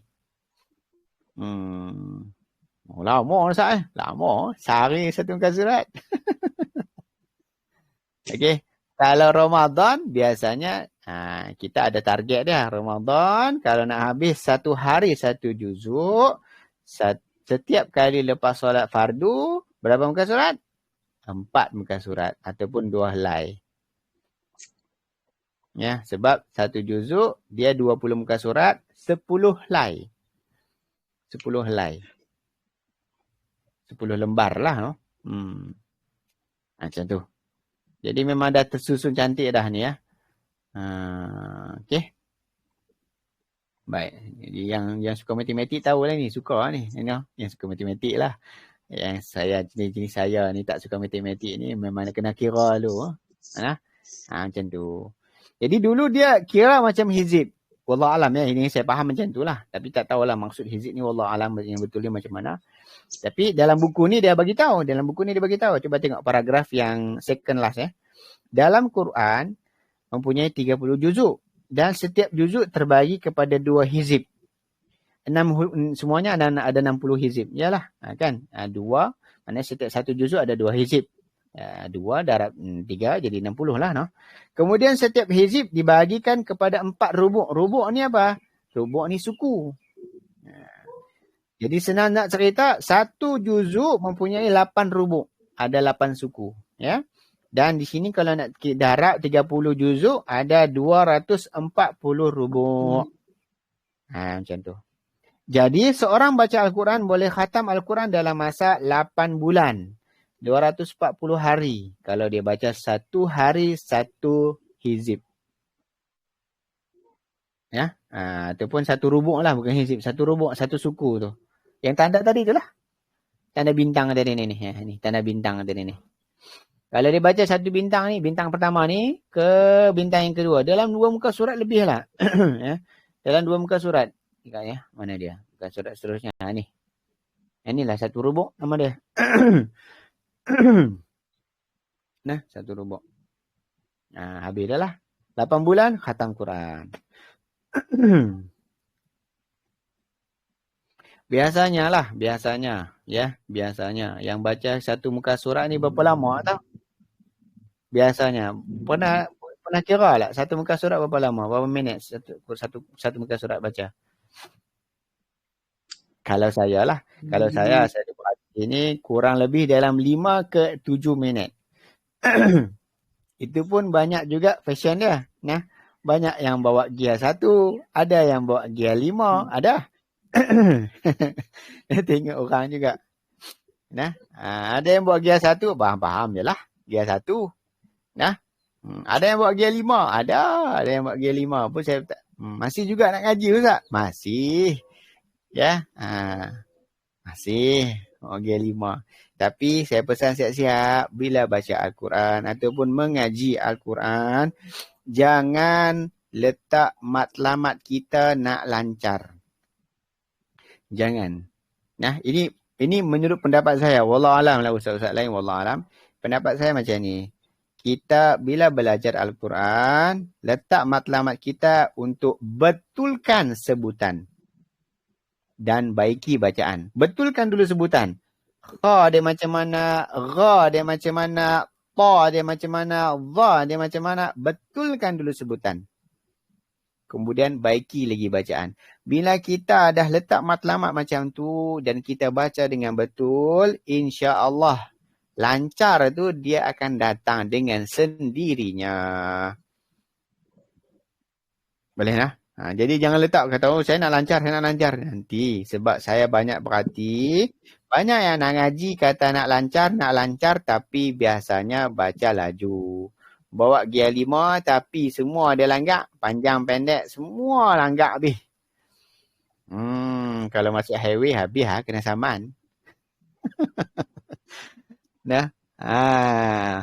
[SPEAKER 4] Lama Ustaz. Lama. Sehari satu muka surat. Okey. Kalau Ramadan, biasanya kita ada target dia. Ramadan, kalau nak habis satu hari satu juzuk, setiap kali lepas solat fardu, berapa muka surat? 4 muka surat ataupun 2 helai. Ya, sebab satu juzuk, dia 20 muka surat, 10 helai. 10 helai. 10 lembar lah. No? Macam tu. Jadi memang dah tersusun cantik dah ni ya. Okey. Baik. Jadi yang suka matematik tahu lah ni. Suka lah ni. Yang suka matematik lah. Yang saya, jenis saya ni tak suka matematik ni. Memang kena kira dulu. Macam tu. Jadi dulu dia kira macam hizib. Wallahualam ya. Ini saya faham macam tu lah. Tapi tak tahulah maksud hizib ni. Wallahualam yang betul dia macam mana. Tapi dalam buku ni dia bagi tahu. Cuba tengok paragraf yang second last ya. Dalam Quran mempunyai 30 juzuk dan setiap juzuk terbagi kepada 2 hizib. Semuanya ada 60 hizib. Yalah, kan? 2, maknanya setiap satu juzuk ada 2 hizib. 2 darab 3 jadi 60 lah, no. Kemudian setiap hizib dibagikan kepada 4 rubuk. Rubuk ni apa? Rubuk ni suku. Jadi senang nak cerita, satu juzuk mempunyai 8 rubuk. Ada 8 suku. Ya. Dan di sini kalau nak darab 30 juzuk, ada 240 rubuk. Macam tu. Jadi seorang baca Al-Quran boleh khatam Al-Quran dalam masa 8 bulan. 240 hari. Kalau dia baca satu hari satu hizib. Ya. Ataupun satu rubuk lah, bukan hizib. Satu rubuk, satu suku tu. Yang tanda tadi tu lah. Tanda bintang tadi ni. Ni tanda bintang tadi ni. Kalau dia baca satu bintang ni, bintang pertama ni ke bintang yang kedua. Dalam 2 muka surat lebih lah. Ya. Dalam 2 muka surat. Tengok ya. Mana dia? Muka surat seterusnya. Ni. Inilah satu rubuk nama dia. Nah, satu rubuk. Habis dah lah. 8 bulan khatam Quran. Biasanya yang baca satu muka surat ni berapa lama tau? Biasanya pernah kira lah satu muka surat berapa lama, berapa minit satu muka surat baca? Kalau saya buat ini kurang lebih dalam 5 ke 7 minit. Itu pun banyak juga fashion dia. Nah, banyak yang bawa gear 1, ada yang bawa gear 5, ada. Tengok orang juga. Nah, ada yang buat gear 1, faham je lah. Gear 1. Nah, ada yang buat gear 5, ada yang buat gear 5 pun saya tak, masih juga nak ngaji Ustaz? Masih. Ya, masih gear 5. Tapi saya pesan siap-siap bila baca Al-Quran ataupun mengaji Al-Quran, jangan letak matlamat kita nak lancar. Jangan. Nah, ini menurut pendapat saya. Wallahualam lah ustaz-ustaz lain, wallahualam. Pendapat saya macam ni. Kita bila belajar Al-Quran, letak matlamat kita untuk betulkan sebutan dan baiki bacaan. Betulkan dulu sebutan. Kha dia macam mana, gha dia macam mana, ta dia macam mana, dha dia macam mana. Betulkan dulu sebutan. Kemudian baiki lagi bacaan. Bila kita dah letak matlamat macam tu dan kita baca dengan betul, insya-Allah lancar tu dia akan datang dengan sendirinya. Boleh lah? Jadi jangan letak kata, oh saya nak lancar. Nanti sebab saya banyak berhati, banyak yang nak ngaji kata nak lancar tapi biasanya baca laju. Bawa gear 5 tapi semua dia langgak. Panjang pendek semua langgak habis. Kalau masuk highway habis kena saman. Nah,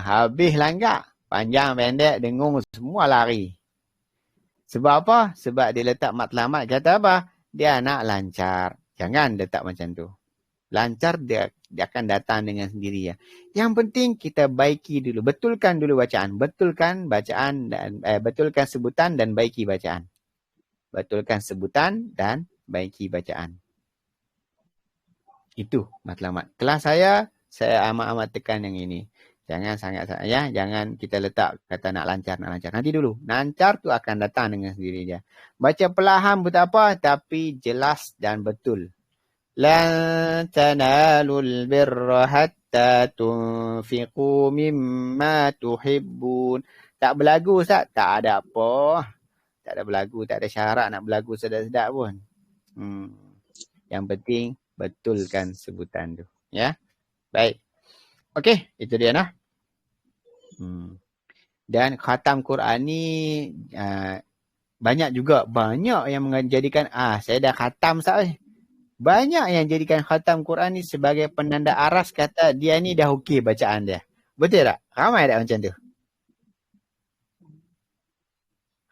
[SPEAKER 4] habis langgak. Panjang pendek dengung semua lari. Sebab apa? Sebab dia letak matlamat kata apa? Dia nak lancar. Jangan letak macam tu. Lancar dia akan datang dengan sendiri ya. Yang penting kita baiki dulu, betulkan dulu bacaan, betulkan bacaan dan betulkan sebutan dan baiki bacaan. Betulkan sebutan dan baiki bacaan. Itu matlamat. Kelas saya amat-amat tekan yang ini. Jangan sangat-sangat ya, jangan kita letak kata nak lancar. Nanti dulu. Lancar tu akan datang dengan sendiri dia. Baca perlahan pun tak apa, tapi jelas dan betul. Lan tanalul birra hatta tunfiqu mimma tuhibbun. Tak berlagu Ustaz? Tak ada apa. Tak ada berlagu, tak ada syarat nak berlagu sedap-sedap pun. Yang penting betulkan sebutan tu. Ya. Baik. Okey, itu dia nah. Dan khatam Quran ni banyak yang menjadikan saya dah khatam Ustaz. Banyak yang jadikan khatam Quran ni sebagai penanda aras kata dia ni dah okey bacaan dia. Betul tak? Ramai tak macam tu?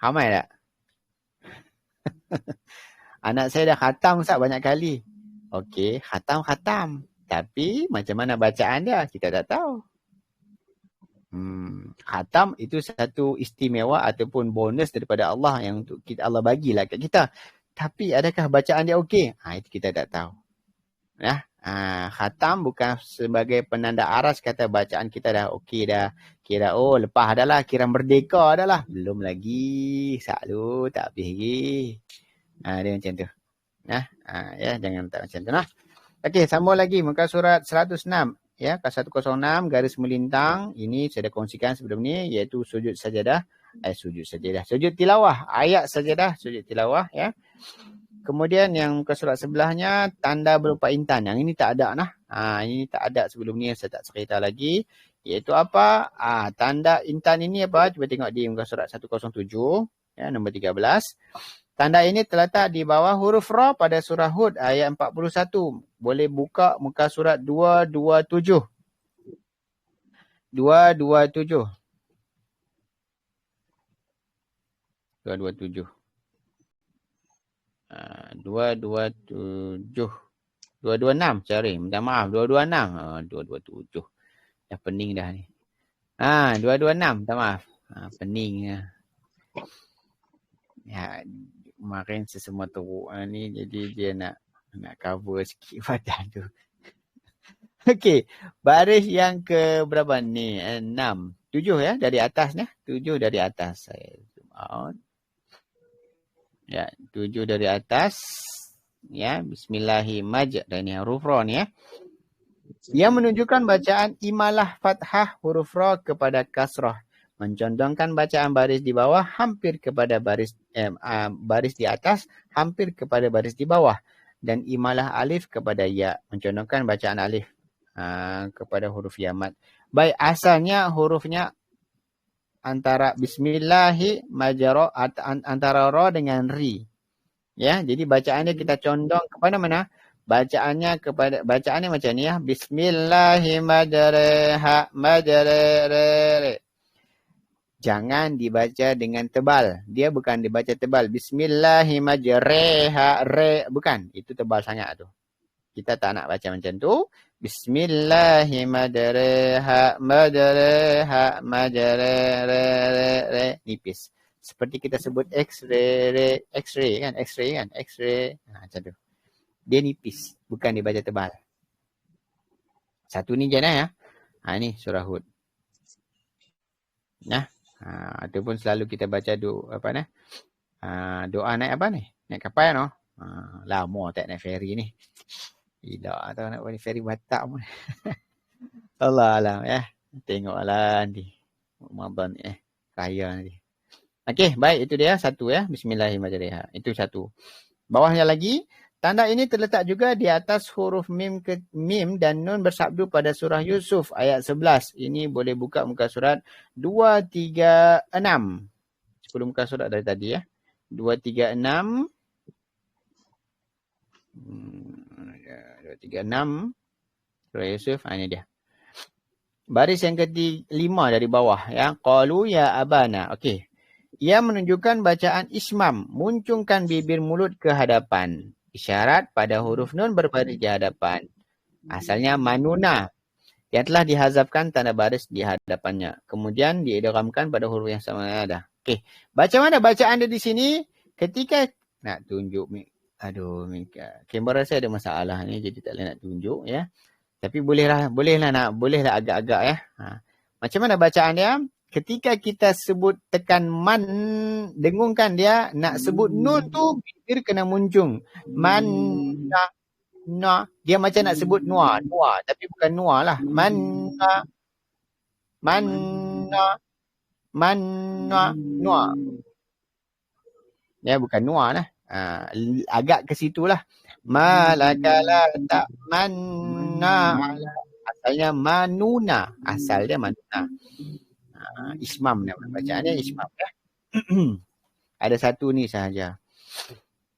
[SPEAKER 4] Ramai tak? Anak saya dah khatam Ustaz banyak kali. Okey, khatam. Tapi macam mana bacaan dia kita tak tahu. Khatam itu satu istimewa ataupun bonus daripada Allah yang untuk Allah bagilah kat kita. Tapi adakah bacaan dia okey? Itu kita tak tahu. Nah, khatam bukan sebagai penanda aras kata bacaan kita dah okey dah. Kira lepas dah lah, kira merdeka dah lah. Belum lagi. Selalu tak habis lagi. Dia macam tu. Nah, ya jangan tak macam tu nah. Okey, sambung lagi muka surat 106 ya, ke 106 garis melintang. Ini saya dah kongsikan sebelum ni iaitu sujud sajadah. Sujud tilawah, ayat sajadah sujud tilawah ya. Kemudian yang muka surat sebelahnya tanda berupa intan. Yang ini tak ada nah. Ini tak ada sebelum ni, saya tak cerita lagi. Iaitu apa? Tanda intan ini apa? Cuba tengok di muka surat 107 ya, nombor 13. Tanda ini terletak di bawah huruf Ra pada surah Hud ayat 41. Boleh buka muka surat 227. 227. 227. 226 cari. Minta maaf 226. 227. Dah pening dah ni. 226 minta maaf. Pening ya. Kemarin sesama teruk ni jadi dia nak cover sikit badan tu. Okey, baris yang ke berapa ni? 6. 7 ya dari atas ni. 7 dari atas. Saya zoom out. Ya, 7 dari atas. Ya, bismillahirrahmanirrahim. Dan ini huruf Ra ni ya. Yang menunjukkan bacaan imalah fathah huruf Ra kepada kasrah. Mencondongkan bacaan baris di bawah hampir kepada baris di atas hampir kepada baris di bawah, dan imalah alif kepada ya, mencondongkan bacaan alif kepada huruf ya mad. Baik, asalnya hurufnya antara bismillahi majra antara ra dengan ri. Ya, jadi bacaannya kita condong kepada mana? Bacaannya macam ni ya. Bismillahi majraha majra. Jangan dibaca dengan tebal. Dia bukan dibaca tebal. Bismillahi majraha re, bukan. Itu tebal sangat tu. Kita tak nak baca macam tu. Bismillahi majraha majraha majra nipis. Seperti kita sebut X-ray kan? X-ray. Macam tu. Dia nipis, bukan dibaca tebal. Satu ni je ya. Ni surah Hud. Nah, ataupun selalu kita baca doa naik apa ni? Naik kapal no. Lama tak naik ferry ni. Tidak tahu nak naik ferry Batak pun. Allah alam ya. Tengoklah nanti. Ramadan ni kaya nanti. Okey, baik itu dia satu ya. Bismillahirrahmanirrahim. Itu satu. Bawahnya lagi, tanda ini terletak juga di atas huruf mim dan nun bersabdu pada surah Yusuf ayat 11. Ini boleh buka muka surat 236. 10 muka surat dari tadi ya. 236. 236. Surah Yusuf, ini dia. Baris yang kelima dari bawah ya. Qalu ya abana. Okey. Ia menunjukkan bacaan ismam, muncungkan bibir mulut ke hadapan. Isyarat pada huruf nun berbaris di hadapan. Asalnya manuna, yang telah dihazafkan tanda baris di hadapannya. Kemudian diidghamkan pada huruf yang sama ada. Okey, macam mana bacaan dia di sini? Ketika nak tunjuk, kamera saya ada masalah ni, jadi tak boleh nak tunjuk ya. Tapi bolehlah agak-agak ya. Macam mana bacaan dia? Ketika kita sebut tekan man, dengungkan dia, nak sebut nun tu bibir kena muncung. Man na. Dia macam nak sebut nuah, tapi bukan nuah lah. Man na, nuah. Ya bukan nuah lah. Agak ke situlah. Malakala tak manna. Asalnya manuna. Asal dia manuna. Ismam nama bacaannya ismam ya. Ada satu ni sahaja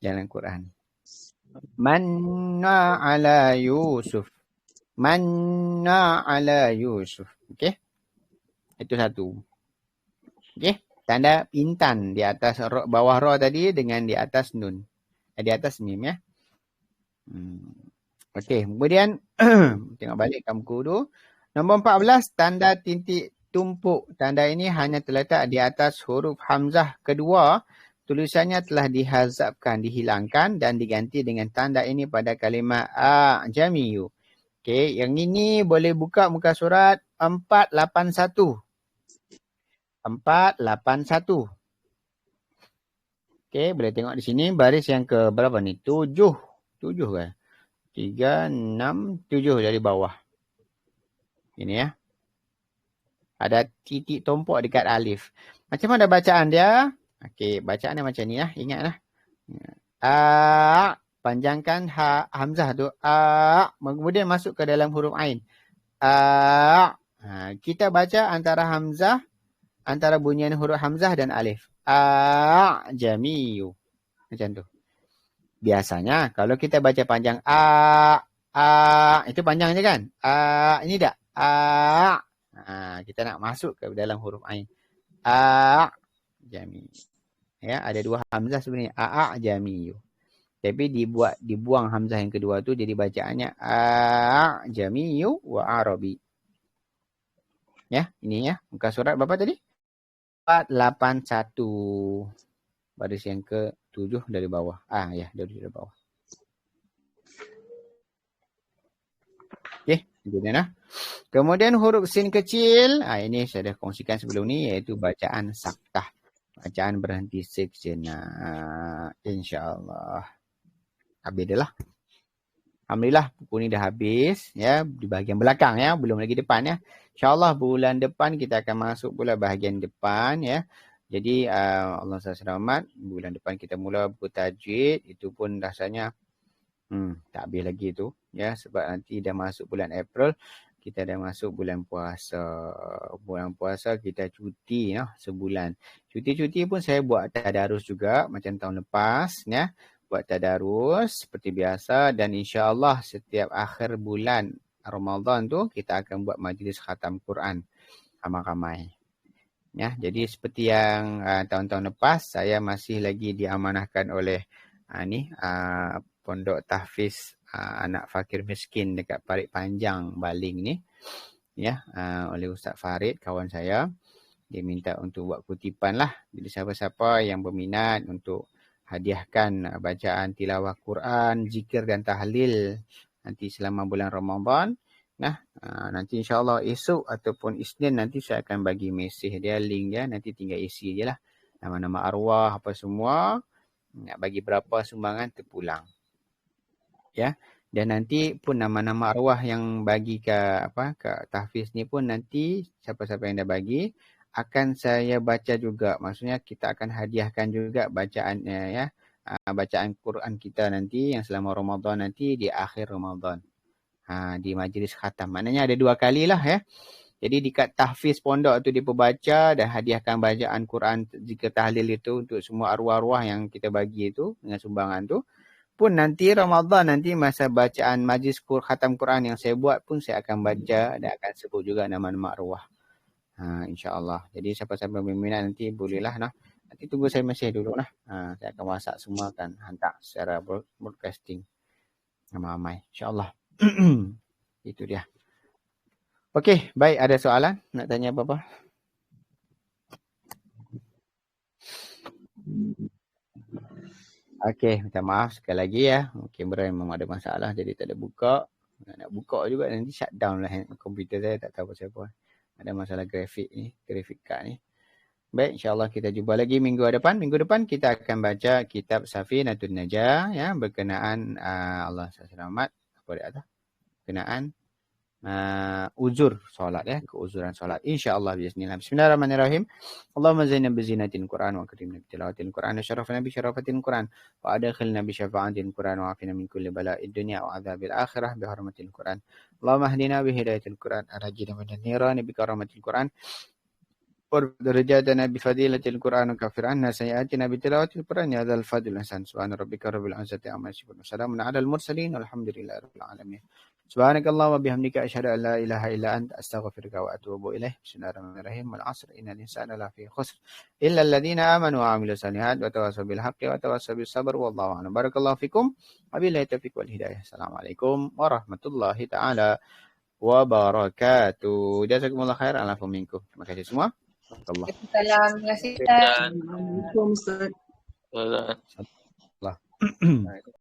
[SPEAKER 4] dalam Quran. Manna ala Yusuf. Manna ala Yusuf. Okey. Itu satu. Okey. Tanda intan di atas bawah ra tadi dengan di atas nun. Di atas mim ya. Okey. Kemudian tengok balik kamuku tu. Nombor 14 tanda titik tumpuk. Tanda ini hanya terletak di atas huruf hamzah kedua. Tulisannya telah dihazabkan, dihilangkan dan diganti dengan tanda ini pada kalimah a'jamiyu. Okey, yang ini boleh buka muka surat 481. 481. Okey, boleh tengok di sini baris yang ke berapa ni? 7 ke? 3, 6, 7 dari bawah. Ini ya. Ada titik tompok dekat alif. Macam mana bacaan dia? Okey, bacaan dia macam ni lah. Ingatlah. Panjangkan hamzah tu. Kemudian masuk ke dalam huruf ain. Kita baca antara hamzah, antara bunyian huruf hamzah dan alif. Jamiyu. Macam tu. Biasanya kalau kita baca panjang itu panjang je kan? Ini tak? Kita nak masuk ke dalam huruf ain. Jami. Ya, ada dua hamzah sebenarnya. Jami. Tapi dibuang hamzah yang kedua tu jadi bacaannya jami wa arabi. Ya, ini ya. Muka surat berapa tadi? 481. Baris yang ke-7 dari bawah. Ya, dari bawah. Okey, kemudian kemudian huruf sin kecil, ini saya dah kongsikan sebelum ni, iaitu bacaan saktah. Bacaan berhenti sejenak. InsyaAllah. Habis dah lah. Alhamdulillah, buku ni dah habis ya, di bahagian belakang ya, belum lagi depan ya. InsyaAllah bulan depan kita akan masuk pula bahagian depan ya. Jadi Allah SWT, bulan depan kita mula buku tajwid, itu pun rasanya tak habis lagi tu. ya, sebab nanti dah masuk bulan April, kita dah masuk bulan puasa. Bulan puasa kita cuti sebulan. Cuti-cuti pun saya buat tadarus juga macam tahun lepas ya. Buat tadarus seperti biasa, dan insya-Allah setiap akhir bulan Ramadan tu kita akan buat majlis khatam Quran ramai-ramai. Ya, jadi seperti yang tahun-tahun lepas, saya masih lagi diamanahkan oleh Pondok Tahfiz Anak Fakir Miskin dekat Parit Panjang, Baling ni. Ya, oleh Ustaz Farid, kawan saya. Dia minta untuk buat kutipan lah. Jadi siapa-siapa yang berminat untuk hadiahkan bacaan tilawah Quran, zikir dan tahlil nanti selama bulan Ramadan. Nanti insyaAllah esok ataupun Isnin nanti saya akan bagi mesej dia, link dia, nanti tinggal isi je lah. Nama-nama arwah apa semua, nak bagi berapa sumbangan terpulang. Ya. Dan nanti pun nama-nama arwah yang bagi ke tahfiz ni pun nanti siapa-siapa yang dah bagi akan saya baca juga. Maksudnya kita akan hadiahkan juga bacaannya ya. Bacaan Quran kita nanti yang selama Ramadan nanti di akhir Ramadan. Di majlis khatam. Maknanya ada 2 kali lah ya. Jadi dekat tahfiz pondok tu dia baca dan hadiahkan bacaan Quran zikir tahlil itu untuk semua arwah-arwah yang kita bagi itu dengan sumbangan tu. Pun nanti Ramadan nanti masa bacaan majlis khatam Quran yang saya buat pun saya akan baca dan akan sebut juga nama-nama arwah. InsyaAllah. Jadi siapa-siapa berminat nanti bolehlah Nanti tunggu saya mesej dulu saya akan WhatsApp semua, akan hantar secara broadcasting ramai-ramai. InsyaAllah. Itu dia. Okey, baik, ada soalan? Nak tanya apa-apa? Okey, minta maaf sekali lagi ya. Kamera memang ada masalah jadi tak ada buka. Nak buka juga nanti shutdown lah komputer saya, tak tahu siapa. Ada masalah grafik card ni. Baik, insya-Allah kita jumpa lagi minggu depan. Minggu depan kita akan baca kitab Safinatun Najah ya, berkenaan Allah selamat apa dia kata? Berkenaan uzur solat ya, keuzuran solat. Insya-Allah bismillah. Bismillahirrahmanirrahim. Allahumma zainna bi zinatil Quran wa akrimna bi tilawatil Quran wa syarafna bi syarafatil Quran wa adkhilna bi syafa'atil Quran wa afina min kulli bala'id dunya wa adzabil akhirah bi hurmatil Quran. Allahumma hdina bi hidayatil Quran arjina minan nirani bi karamatil Quran. درجاتنا بفضيلة القرآن وكفر عنا سيئاتنا بتلاوة القرآن يا ذا الفضل والإحسان سبحان ربك رب العزة عما يصفون وسلام على المرسلين والحمد لله رب العالمين سبحانك اللهم وبحمدك أشهد أن لا إله إلا أنت أستغفرك وأتوب إليه بسم الله الرحمن الرحيم والعصر إن الإنسان لفي خسر إلا الذين آمنوا وعملوا الصالحات وتواصوا بالحق وتواصوا بالصبر والله أعلم بارك الله فيكم وبالله التوفيق والهداية السلام عليكم ورحمة الله تعالى وبركاته جزاكم الله خير على فهمكم. Terima kasih semua.
[SPEAKER 5] Waalaikumsalam. Terima kasih Ustaz.
[SPEAKER 3] Assalamualaikum Ustaz.